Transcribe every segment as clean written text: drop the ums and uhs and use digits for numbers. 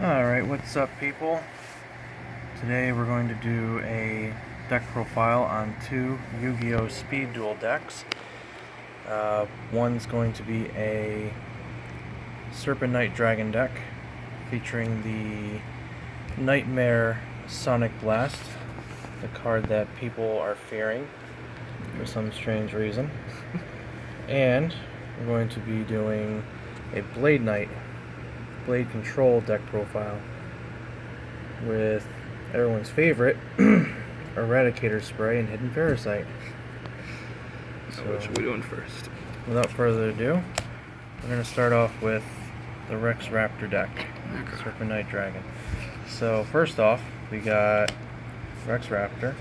Alright, what's up people? Today we're going to do a deck profile on two Yu-Gi-Oh! Speed Duel decks. One's going to be a Serpent Knight Dragon deck featuring the Nightmare Sonic Blast, the card that people are fearing for some strange reason. And we're going to be doing a Blade Knight Blade Control deck profile with everyone's favorite Eradicator Spray and Hidden Parasite. So what should we doing first? Without further ado, we're going to start off with the Rex Raptor deck, Okay. Serpent Knight Dragon. So first off, we got Rex Raptor,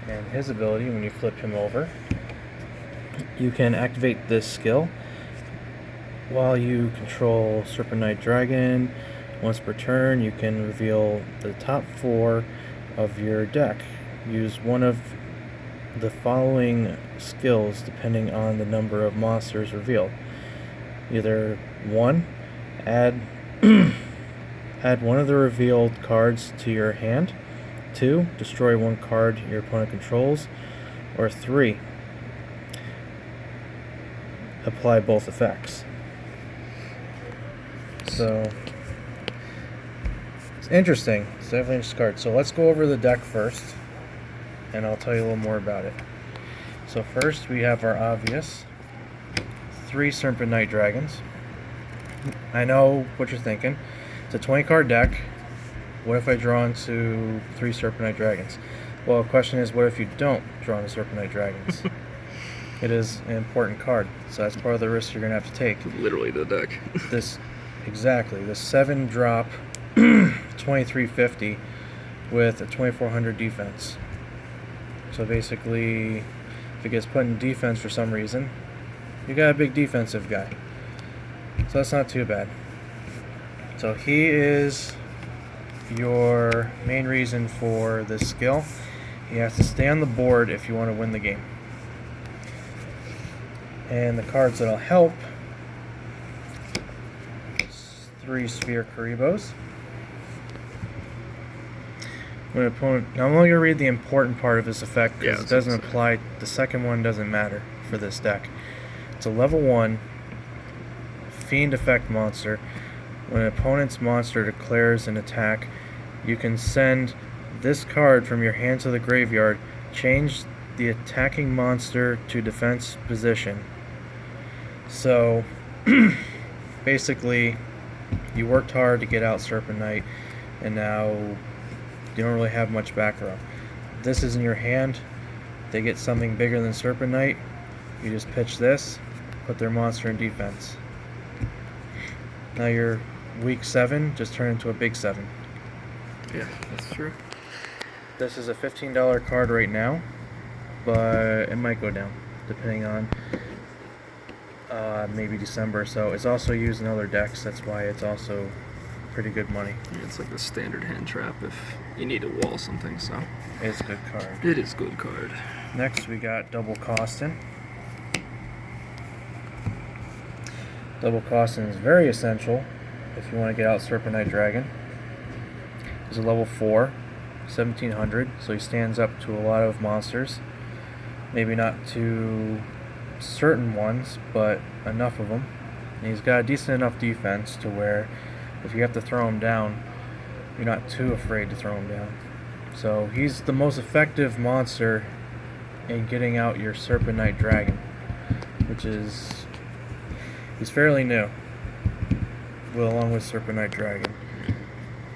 and his ability, when you flip him over, you can activate this skill while you control Serpent Knight Dragon. Once per turn, you can reveal the top 4 of your deck. Use one of the following skills depending on the number of monsters revealed. Either 1, add one of the revealed cards to your hand. 2, destroy one card your opponent controls. Or 3, apply both effects. So it's interesting. It's definitely an interesting card. So let's go over the deck first, and I'll tell you a little more about it. So first we have our obvious 3 Serpent Knight Dragons. I know what you're thinking. It's a 20 card deck. What if I draw into 3 Serpent Knight Dragons? Well, the question is, what if you don't draw into Serpent Knight Dragons? It is an important card, so that's part of the risk you're going to have to take. Literally the deck. Exactly, the 7 drop 2350 with a 2400 defense. So basically, if it gets put in defense for some reason, you got a big defensive guy. So that's not too bad. So he is your main reason for this skill. He has to stay on the board if you want to win the game. And the cards that'll help: 3 Sphere Karibos. When an opponent, now I'm only going to read the important part of this effect because it doesn't apply. The second one doesn't matter for this deck. It's a level 1 Fiend effect monster. When an opponent's monster declares an attack, you can send this card from your hand to the graveyard. Change the attacking monster to defense position. So basically, you worked hard to get out Serpent Knight, and now you don't really have much back row. This is in your hand. They get something bigger than Serpent Knight. You just pitch this, put their monster in defense. Now your weak 7 just turned into a big 7. Yeah, that's true. This is a $15 card right now, but it might go down depending on maybe December. So it's also used in other decks. That's why it's also pretty good money. Yeah, it's like the standard hand trap if you need to wall something, so It's a good card. it is a good card. Next we got Double Costin. Double Costin is very essential if you want to get out Serpent Knight Dragon. He's a level 4, 1700, so he stands up to a lot of monsters. Maybe not to certain ones, but enough of them. And he's got a decent enough defense to where if you have to throw him down, you're not too afraid to throw him down. So he's the most effective monster in getting out your Serpent Knight Dragon, which is, he's fairly new, well, along with Serpent Knight Dragon.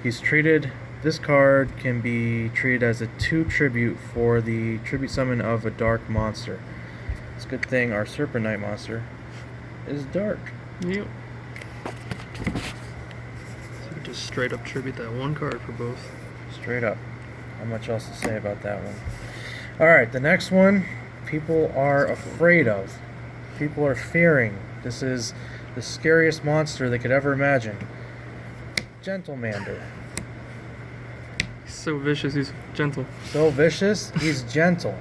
He's treated, this card can be treated as a 2 tribute for the tribute summon of a dark monster. It's a good thing our Serpent Knight monster is dark. Yep. So just straight up tribute that 1 card for both. Straight up. Not much else to say about that one. Alright, the next one people are afraid of. People are fearing. This is the scariest monster they could ever imagine. Gentlemander. He's so vicious, he's gentle. So vicious, he's gentle.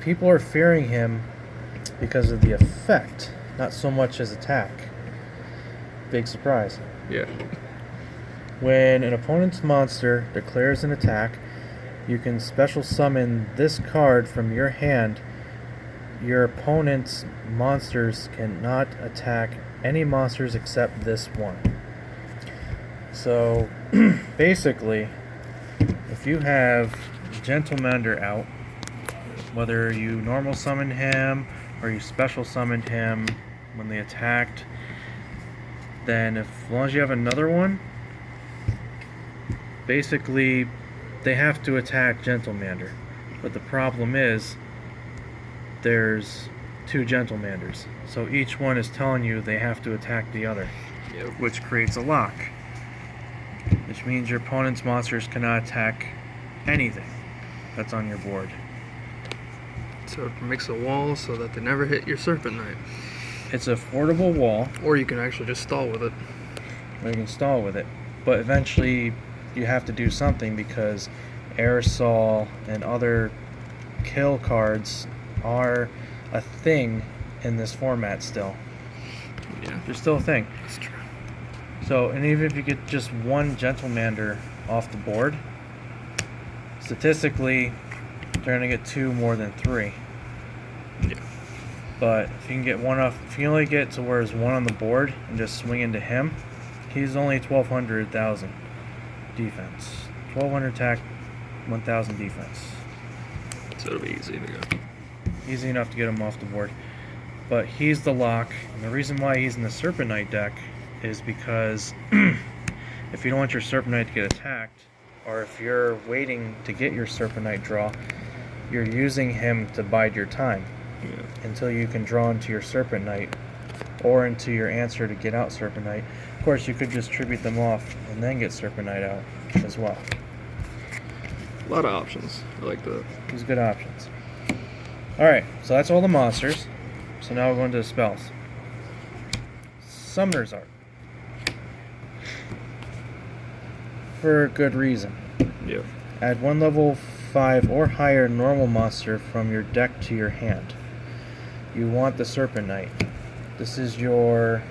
People are fearing him because of the effect, not so much his attack. big surprise. Yeah. When an opponent's monster declares an attack, you can special summon this card from your hand. Your opponent's monsters cannot attack any monsters except this one. So, basically, if you have Gentlemander out, whether you normal summon him or you special summoned him when they attacked, then as long as you have another one, basically they have to attack Gentlemander. But the problem is there's 2 Gentlemanders, so each one is telling you they have to attack the other, which creates a lock, which means your opponent's monsters cannot attack anything that's on your board. So it makes a wall so that they never hit your Serpent Knight. It's a affordable wall, Or you can actually just stall with it. or you can stall with it, but eventually you have to do something because aerosol and other kill cards are a thing in this format still. Yeah, They're still a thing. that's true. So, and even if you get just one Gentlemander off the board, statistically, they're going to get 2 more than 3. Yeah. But if you can get one off, if you only get to where there's one on the board and just swing into him, he's only 1,200,000 defense. 1,200 attack, 1,000 defense. So it'll be easy to go. Easy enough to get him off the board. But he's the lock, and the reason why he's in the Serpent Knight deck is because if you don't want your Serpent Knight to get attacked, or if you're waiting to get your Serpent Knight draw, you're using him to bide your time until you can draw into your Serpent Knight or into your answer to get out Serpent Knight. Of course, you could just tribute them off and then get Serpent Knight out as well. A lot of options. I like that. These are good options. Alright, so that's all the monsters. So now we're going to the spells. Summoner's Art. For good reason. Yeah. Add 1 level 5 or higher normal monster from your deck to your hand. You want the Serpent Knight. This is your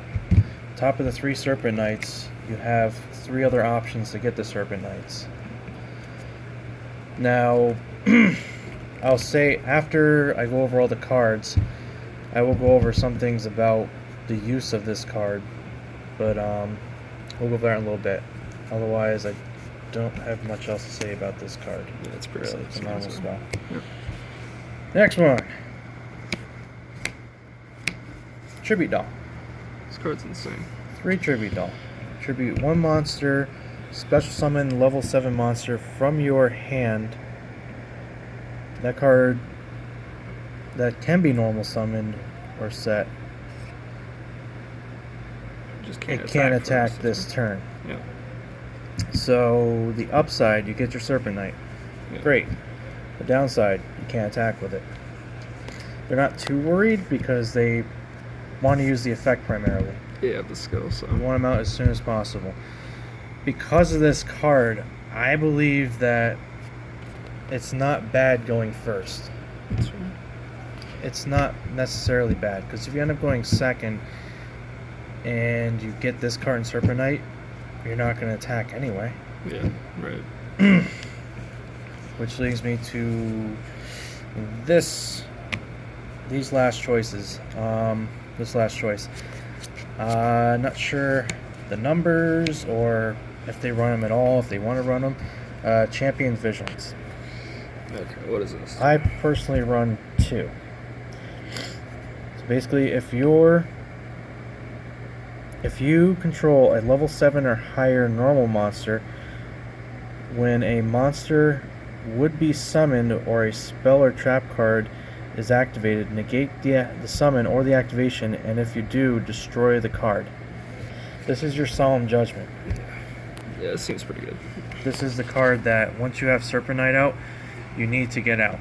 top of the 3 Serpent Knights. You have 3 other options to get the Serpent Knights. Now, I'll say after I go over all the cards, I will go over some things about the use of this card, but we'll go over that in a little bit. Otherwise, I don't have much else to say about this card. Yeah, it's pretty Really, it's a simple. normal spell. Yep. Next one. Tribute Doll. This card's insane. 3 Tribute Doll. Tribute 1 monster, special summon level 7 monster from your hand. That card that can be normal summoned or set. Just can't It can't attack first. this turn. Yeah. So the upside, you get your Serpent Knight. Yeah. Great. The downside, you can't attack with it. They're not too worried because they want to use the effect primarily. Yeah, the skill, so. They want them out as soon as possible. Because of this card, I believe that it's not bad going first. That's right. It's not necessarily bad, because if you end up going second and you get this card in Serpent Knight, you're not going to attack anyway. Yeah, right. Which leads me to these last choices. This last choice. Not sure the numbers or if they run them at all, if they want to run them. Champion Vigilance. Okay, what is this? I personally run 2. So basically, if you control a level 7 or higher normal monster, when a monster would be summoned or a spell or trap card is activated, negate the summon or the activation, and if you do, destroy the card. This is your Solemn Judgment. Yeah, it seems pretty good. This is the card that once you have Serpent Knight out, you need to get out.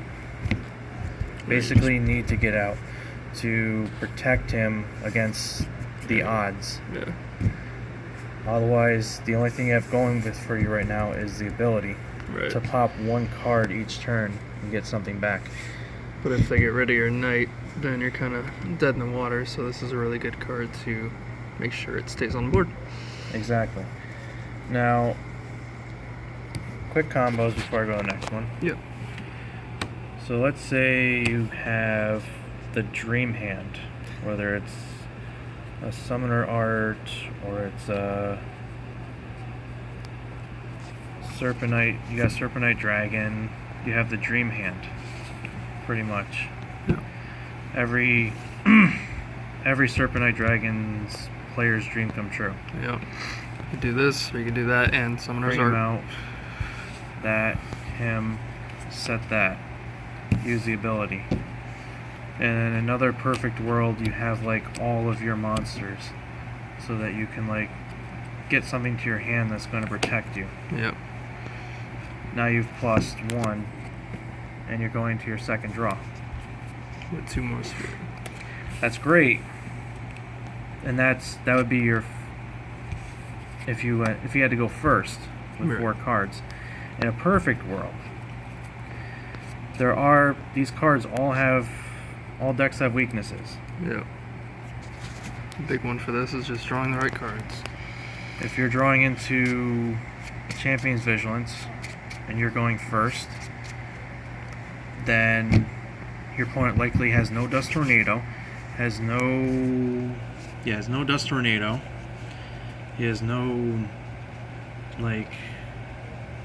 Basically, you need to get out to protect him against the odds. Yeah. Otherwise, the only thing you have going for you right now is the ability Right. to pop 1 card each turn and get something back. But if they get rid of your knight, then you're kind of dead in the water, so this is a really good card to make sure it stays on the board. Exactly. Now, quick combos before I go to the next one. Yep. So let's say you have the Dream Hand, whether it's a Summoner Art or it's a Serpentite. You got Serpentite Dragon. You have the Dream Hand, pretty much. Yeah. Every Serpentite Dragon's player's dream come true. Yep. You could do this, or you could do that, and Summoner's Bring him Art. out, that, him, set that. Use the ability. And in another perfect world, you have like all of your monsters, so that you can like get something to your hand that's going to protect you. Yep. Now you've plus 1, and you're going to your second draw. With 2 more spheres. That's great. And that would be your if you had to go first with Right. 4 cards. In a perfect world, these cards all decks have weaknesses. Yep. The big one for this is just drawing the right cards. If you're drawing into Champion's Vigilance and you're going first, then your opponent likely has no Dust Tornado, has no Dust Tornado, he has no like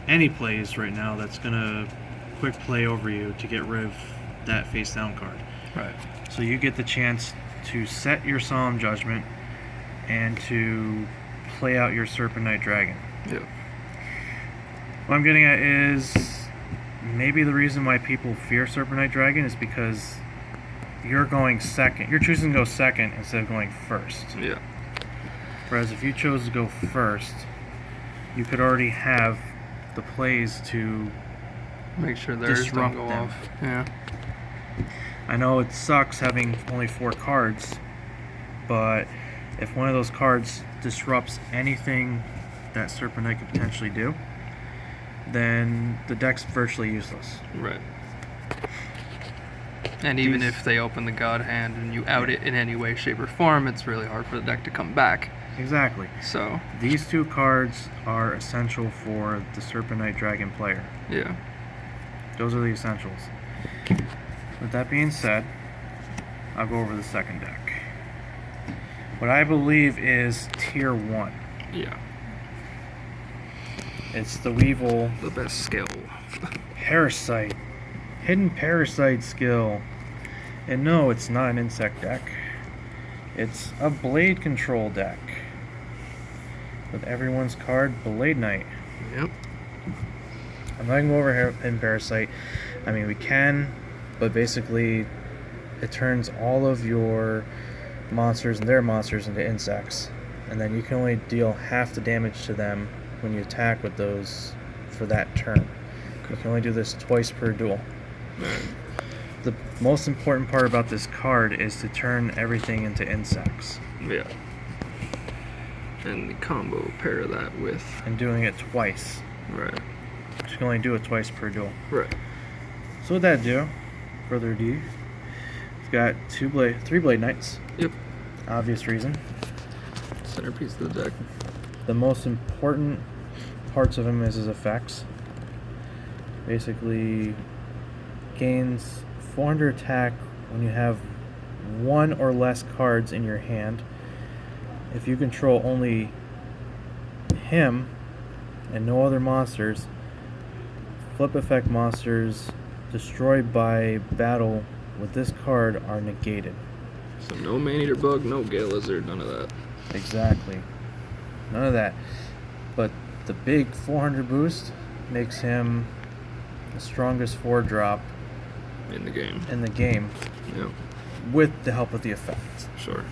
any plays right now that's gonna quick play over you to get rid of that face down card. Right. So you get the chance to set your Solemn Judgment and to play out your Serpentite Dragon. Yep. What I'm getting at is maybe the reason why people fear Serpentite Dragon is because you're going second. You're choosing to go second instead of going first. Yeah. Whereas if you chose to go first, you could already have the plays to Make sure theirs don't disrupt go them. off. Yeah. I know it sucks having only 4 cards, but if one of those cards disrupts anything that Serpentite could potentially do, then the deck's virtually useless. Right. And even These- if they open the God Hand and you out it in any way, shape, or form, it's really hard for the deck to come back. Exactly. So, These 2 cards are essential for the Serpentite Dragon player. yeah. Those are the essentials. With that being said, I'll go over the second deck. What I believe is Tier 1. Yeah. It's the Weevil The best skill. Parasite. Hidden Parasite skill. And no, it's not an insect deck. It's a Blade Control deck. With everyone's card, Blade Knight. Yep. I'm not going to go over Hidden Parasite. I mean, we can, but basically it turns all of your monsters and their monsters into insects. And then you can only deal half the damage to them when you attack with those for that turn. You can only do this twice per duel. The most important part about this card is to turn everything into insects. Yeah. And the combo pair that with. And doing it twice. Right. You can only do it twice per duel. Right. So with that ado, further ado, we've got 3 Blade Knights. Yep. Obvious reason. Centerpiece of the deck. The most important parts of him is his effects. Basically, gains 400 attack when you have 1 or less cards in your hand. If you control only him and no other monsters, flip effect monsters destroyed by battle with this card are negated. So no Man-Eater Bug, no Gale Lizard, none of that. Exactly. None of that. But the big 400 boost makes him the strongest 4-drop In the game. in the game Yep. with the help of the effects. Sure.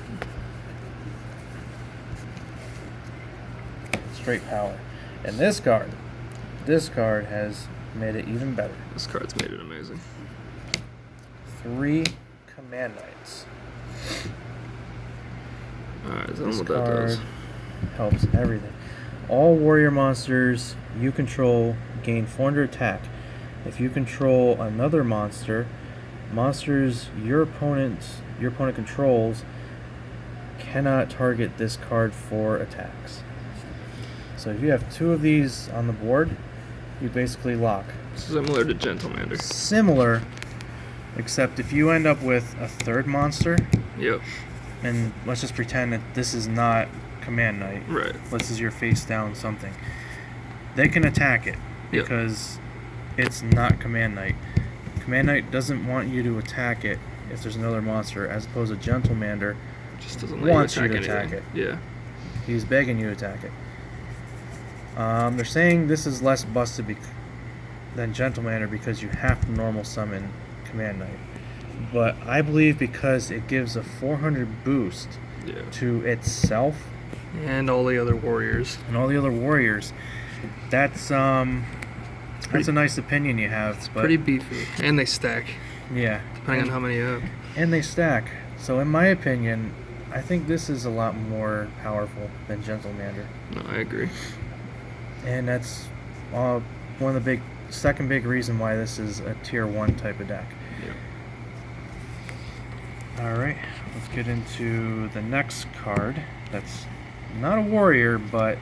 Straight power. And this card has made it even better. This card's made it amazing. 3 Command Knights. Alright, tell This them what that card does. helps everything. All warrior monsters you control gain 400 attack. If you control another monster, monsters your opponent controls cannot target this card for attacks. So if you have 2 of these on the board, you basically lock. Similar to Gentlemander. Similar, except if you end up with a 3rd monster, Yep. and let's just pretend that this is not Command Knight. Right. This is your face down something. They can attack it because it's not Command Knight. Command Knight doesn't want you to attack it if there's another monster, as opposed to Gentlemander Just doesn't let wants you you to anything. attack it. Yeah. He's begging you to attack it. They're saying this is less busted than Gentlemander because you have to normal summon Command Knight. But I believe because it gives a 400 boost to itself And all the other warriors. that's a nice opinion you have. It's but pretty beefy. And they stack, yeah, depending on how many you have. and they stack. So in my opinion, I think this is a lot more powerful than Gentlemander. No, I agree. And that's one of the second big reason why this is a tier 1 type of deck. Yeah. Alright, let's get into the next card. That's not a warrior, but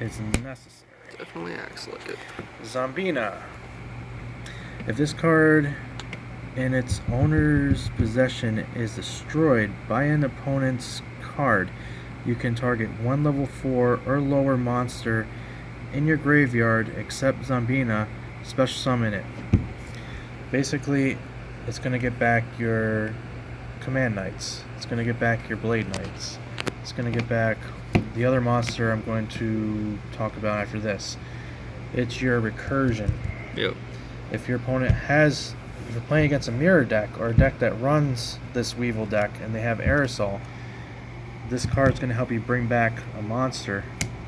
it's necessary. Definitely acts like it. Zombina. If this card in its owner's possession is destroyed by an opponent's card, you can target 1 level 4 or lower monster in your graveyard except Zombina, special summon it. Basically, it's going to get back your Command Knights. It's going to get back your Blade Knights. It's going to get back the other monster I'm going to talk about after this. It's your Recursion. Yep. If your opponent if you're playing against a mirror deck or a deck that runs this Weevil deck and they have Aerosol, this card's going to help you bring back a monster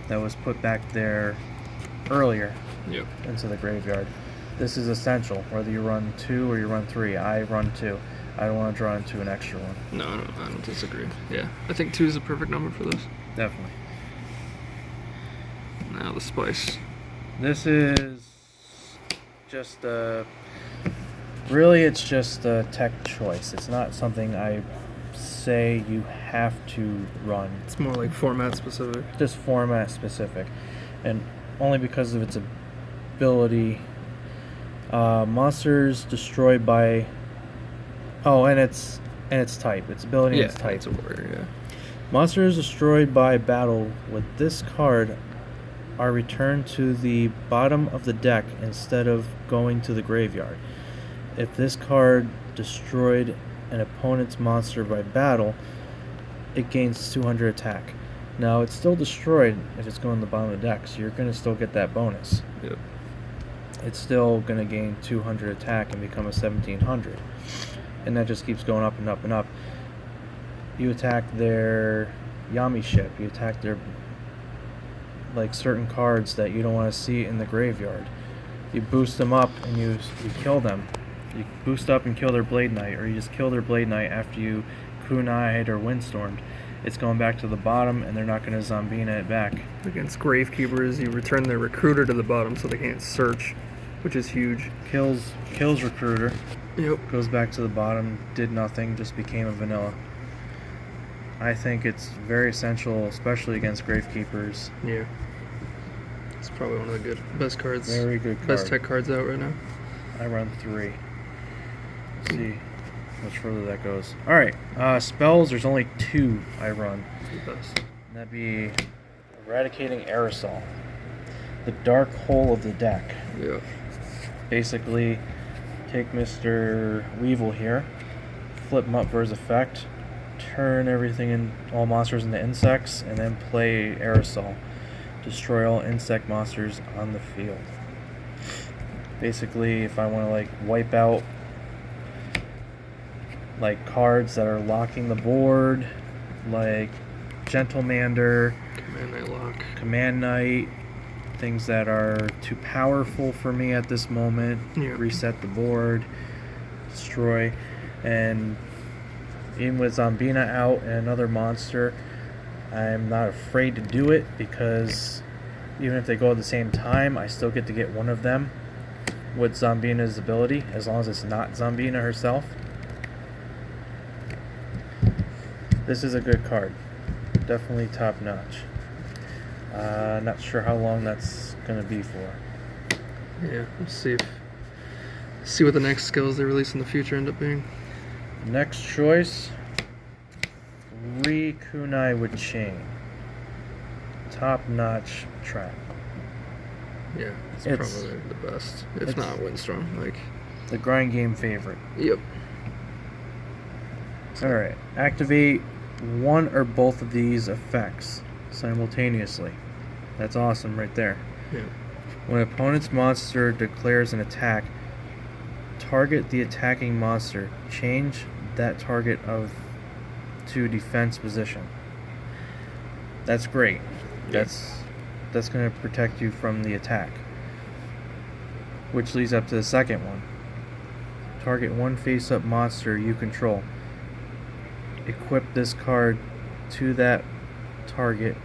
that was put back there earlier into the graveyard. This is essential, whether you run 2 or you run 3. I run 2. I don't want to draw into an extra one. No, I don't disagree. Yeah, I think 2 is the perfect number for this. Definitely. Now the spice. This is just really it's just a tech choice. It's not something I say you have to run. It's more like format specific. Just format specific. And only because of its ability. Monsters destroyed by and its type. Its ability and its type. It's a warrior, yeah. Monsters destroyed by battle with this card are returned to the bottom of the deck instead of going to the graveyard. If this card destroyed an opponent's monster by battle, it gains 200 attack. Now, it's still destroyed if it's going to the bottom of the deck, so you're going to still get that bonus. Yep. It's still going to gain 200 attack and become a 1700. And that just keeps going up and up and up. You attack their Yami ship. You attack their certain cards that you don't want to see in the graveyard. You boost them up and you kill them. You boost up and kill their Blade Knight, or you just kill their Blade Knight after you kunai'd or windstormed. It's going back to the bottom, and they're not going to Zombina it back. Against Gravekeepers, you return their Recruiter to the bottom so they can't search, which is huge. Kills Recruiter. Yep. Goes back to the bottom, did nothing, just became a vanilla. I think it's very essential, especially against Gravekeepers. Yeah. It's probably one of the best cards. Very good card. Best tech cards out right now. I run 3. Let's see how much further that goes. Alright, spells, there's only 2 I run. The best. And that'd be Eradicating Aerosol. The dark hole of the deck. Yeah. Basically, take Mr. Weevil here, flip him up for his effect, turn all monsters into insects, and then play Aerosol. Destroy all insect monsters on the field. Basically, if I want to wipe out cards that are locking the board, like Gentlemander, Command Knight lock. Command Knight, things that are too powerful for me at this moment, reset the board, destroy, and even with Zombina out and another monster, I'm not afraid to do it because even if they go at the same time, I still get to get one of them with Zombina's ability, as long as it's not Zombina herself. This is a good card. Definitely top notch. Not sure how long that's gonna be for. Yeah, let's see what the next skills they release in the future end up being. Next choice, 3 kunai with chain. Top notch trap. Yeah, it's probably the best, if not Windstorm. Like the grind game favorite. Yep. Alright, activate one or both of these effects simultaneously. That's awesome right there. Yeah. When an opponent's monster declares an attack, target the attacking monster. Change that target to defense position. That's great. Yeah. That's going to protect you from the attack. Which leads up to the second one. Target one face-up monster you control. Equip this card to that target.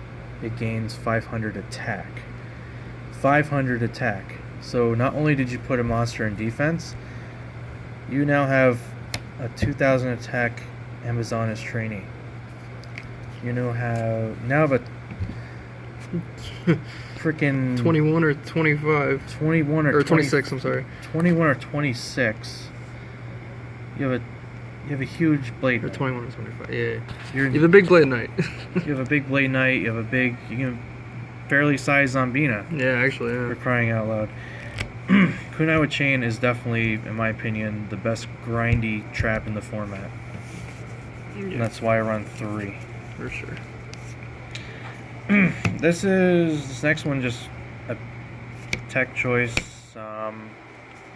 It gains 500 attack. 500 attack. So not only did you put a monster in defense, you now have a 2000 attack Amazoness trainee. You now have a freaking 21 or 25. 21 or 26. I'm sorry. 21 or 26. You have a huge blade. Or Knight. 21 or 25. Yeah. You have a big blade knight. You have a big blade knight. You can fairly sized Zombina. Yeah, actually, yeah. For crying out loud. Kunai with chain is definitely, in my opinion, the best grindy trap in the format. Yeah. And that's why I run 3. For sure. This next one just a tech choice,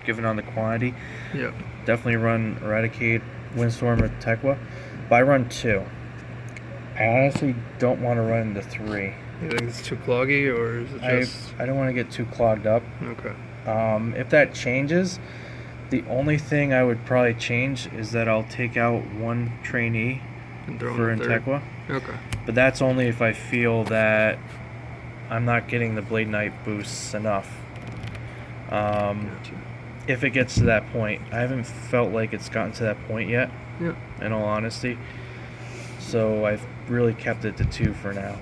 given on the quantity. Yep. Definitely run Eradicate, Windstorm, or Tekwa. But I run 2. I honestly don't want to run into 3. You think it's too cloggy, or is it just... I don't want to get too clogged up. Okay. If that changes, the only thing I would probably change is that I'll take out one trainee for Tekwa. Okay. But that's only if I feel that I'm not getting the Blade Knight boosts enough. If it gets to that point. I haven't felt like it's gotten to that point yet, in all honesty. So I've really kept it to 2 for now.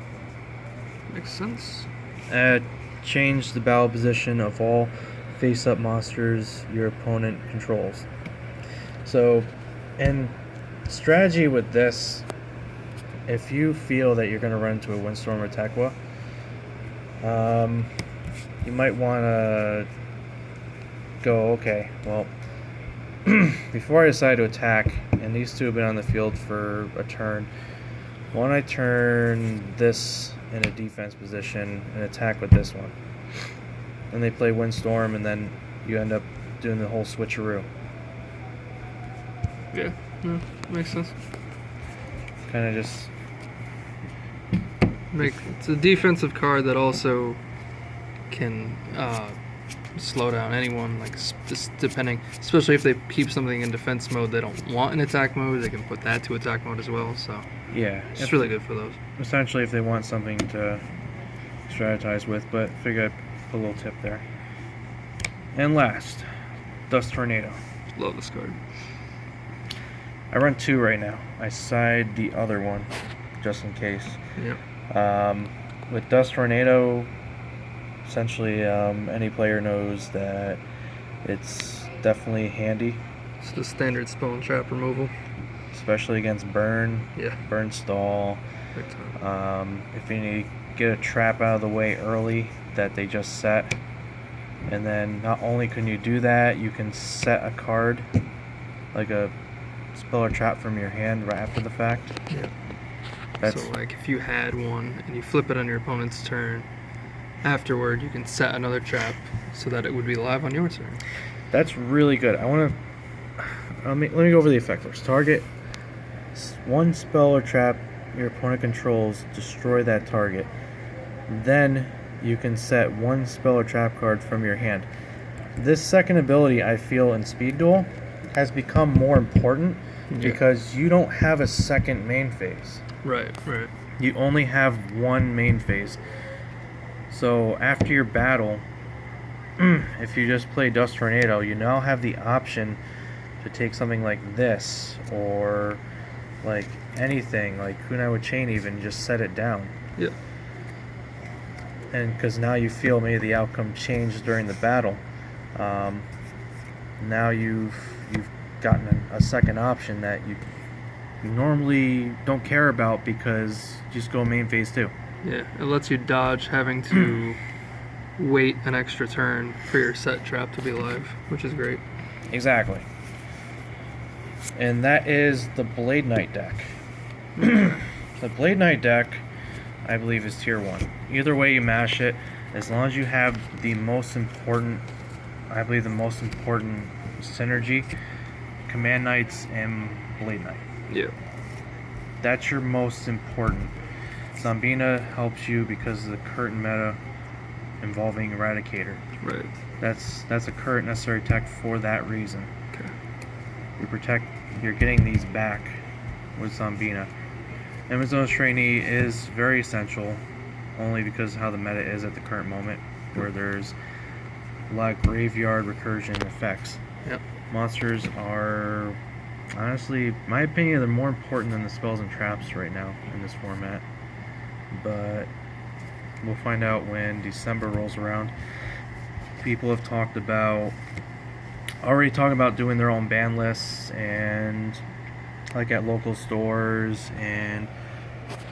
Makes sense. Change the battle position of all face-up monsters your opponent controls. So, in strategy with this, if you feel that you're going to run into a Windstorm or Tekwa, you might want to go, okay, well, before I decide to attack, and these two have been on the field for a turn, why don't I turn this in a defense position and attack with this one? And they play Windstorm, and then you end up doing the whole switcheroo. Yeah, no, makes sense. Kind of just... It's a defensive card that also can slow down anyone, like just depending, especially if they keep something in defense mode they don't want in attack mode, they can put that to attack mode as well. So yeah, it's really good for those. Essentially, if they want something to strategize with, but figure I'd put a little tip there. And last, Dust Tornado. Love this card. I run 2 right now. I side the other one just in case. Yep. With Dust Tornado, essentially any player knows that it's definitely handy. It's the standard spell and trap removal. Especially against burn, burn stall. Big time. If you need to get a trap out of the way early that they just set, and then not only can you do that, you can set a card, like a spell or trap from your hand right after the fact. Yeah. So like if you had one and you flip it on your opponent's turn, afterward you can set another trap so that it would be live on your turn. That's really good. Let me go over the effect first. Target one spell or trap your opponent controls, destroy that target. Then you can set one spell or trap card from your hand. This second ability, I feel, in Speed Duel has become more important because you don't have a second main phase. Right. You only have one main phase. So after your battle, if you just play Dust Tornado, you now have the option to take something like this or like anything, like kunai with chain even, just set it down. Yeah. And because now you feel maybe the outcome changed during the battle, now you've gotten a second option that you normally don't care about because you just go main phase 2. Yeah, it lets you dodge having to wait an extra turn for your set trap to be live, which is great. Exactly. And that is the Blade Knight deck. The Blade Knight deck, I believe, is tier 1. Either way you mash it, as long as you have the most important, I believe the most important synergy, Command Knights and Blade Knight. Yeah. That's your most important. Zambina helps you because of the current meta involving Eradicator. Right. That's a current necessary tech for that reason. Okay. You're getting these back with Zambina. Amazon's Trainee is very essential, only because of how the meta is at the current moment, where there's a lot of graveyard recursion effects. Yep. Monsters are, honestly, in my opinion, they're more important than the spells and traps right now in this format. But we'll find out when December rolls around. People have already talking about doing their own ban lists, and like at local stores and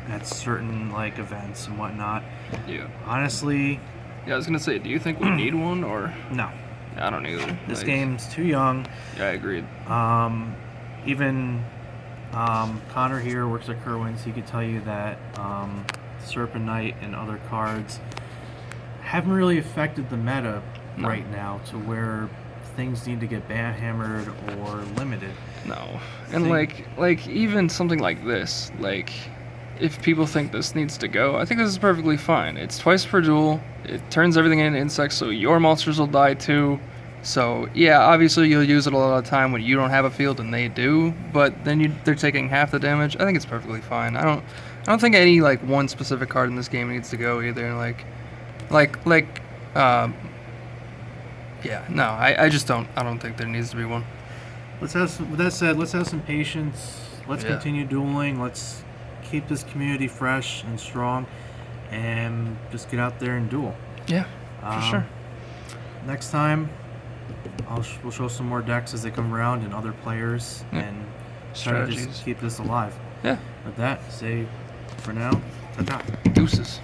at certain like events and whatnot. Yeah. Honestly, Yeah, I was gonna say, do you think we need one or? no. I don't either. This Like, game's too young. Yeah, I agreed. Even Conor here works at Kirwan, so he could tell you that Serpent Knight and other cards haven't really affected the meta No. right now to where things need to get ban hammered or limited. No. And Think- like even something like this, like if people think this needs to go, I think this is perfectly fine. It's twice per duel. It turns everything into insects, so your monsters will die too. So yeah, obviously you'll use it a lot of the time when you don't have a field and they do, but then they're taking half the damage. I think it's perfectly fine. I don't think any like one specific card in this game needs to go either. Yeah, no, I just don't. I don't think there needs to be one. With that said, let's have some patience. Let's Yeah. continue dueling. Let's keep this community fresh and strong, and just get out there and duel. Yeah, for sure. Next time, we'll show some more decks as they come around and other players, Yeah. and try to Strategies. just keep this alive. Yeah. With that, say for now, ta-ta. Deuces.